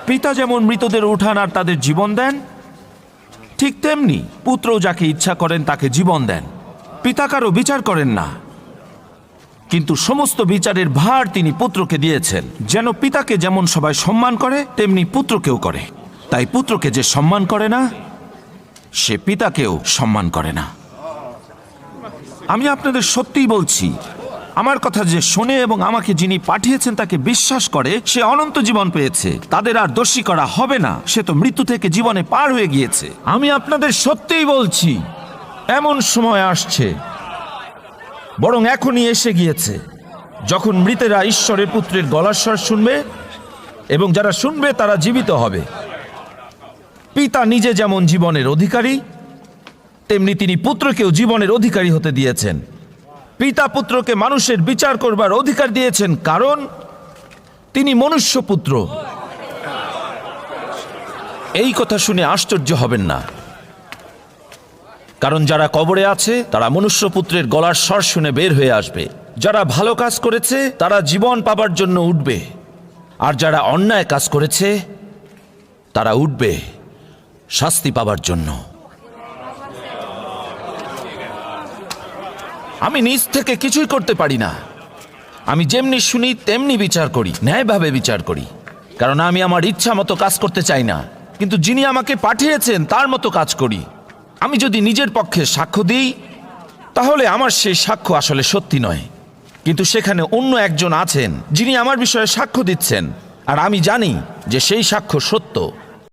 পিতা যেমন মৃতদের উঠান আর তাদের জীবন দেন, ঠিক তেমনি পুত্রও যাকে ইচ্ছা করেন তাকে জীবন দেন। পিতা কারো বিচার করেন না, কিন্তু সমস্ত বিচারের ভার তিনি পুত্রকে দিয়েছেন, যেন পিতাকে যেমন সবাই সম্মান করে তেমনি পুত্রকেও করে। তাই পুত্রকে যে সম্মান করে না, সে পিতাকেও সম্মান করে না। আমি আপনাদের সত্যিই বলছি, আমার কথা যে শোনে এবং আমাকে যিনি পাঠিয়েছেন তাকে বিশ্বাস করে, সে অনন্ত জীবন পেয়েছে। তাদের আর দোষী করা হবে না, সে তো মৃত্যু থেকে জীবনে পার হয়ে গিয়েছে। আমি আপনাদের সত্যিই বলছি, এমন সময় আসছে, বরং এখনই এসে গিয়েছে, যখন মৃতেরা ঈশ্বরের পুত্রের গলার স্বর শুনবে, এবং যারা শুনবে তারা জীবিত হবে। পিতা নিজে যেমন জীবনের অধিকারী, তেমনি তিনি পুত্রকেও জীবনের অধিকারী হতে দিয়েছেন। পিতা পুত্রকে মানুষের বিচার করবার অধিকার দিয়েছেন, কারণ তিনি মনুষ্য পুত্র। এই কথা শুনে আশ্চর্য হবেন না, কারণ যারা কবরে আছে তারা মনুষ্য পুত্রের গলার স্বর শুনে বের হয়ে আসবে। যারা ভালো কাজ করেছে তারা জীবন পাবার জন্য উঠবে, আর যারা অন্যায় কাজ করেছে তারা উঠবে শাস্তি পাবার জন্য। আমি নিজ থেকে কিছুই করতে পারি না। আমি যেমনি শুনি তেমনি বিচার করি, ন্যায়ভাবে বিচার করি, কারণ আমি আমার ইচ্ছা মতো কাজ করতে চাই না, কিন্তু যিনি আমাকে পাঠিয়েছেন তার মতো কাজ করি। আমি যদি নিজের পক্ষে সাক্ষ্য দিই, তাহলে আমার সেই সাক্ষ্য আসলে সত্যি নয়, কিন্তু সেখানে অন্য একজন আছেন যিনি আমার বিষয়ে সাক্ষ্য দিচ্ছেন, আর আমি জানি যে সেই সাক্ষ্য সত্য।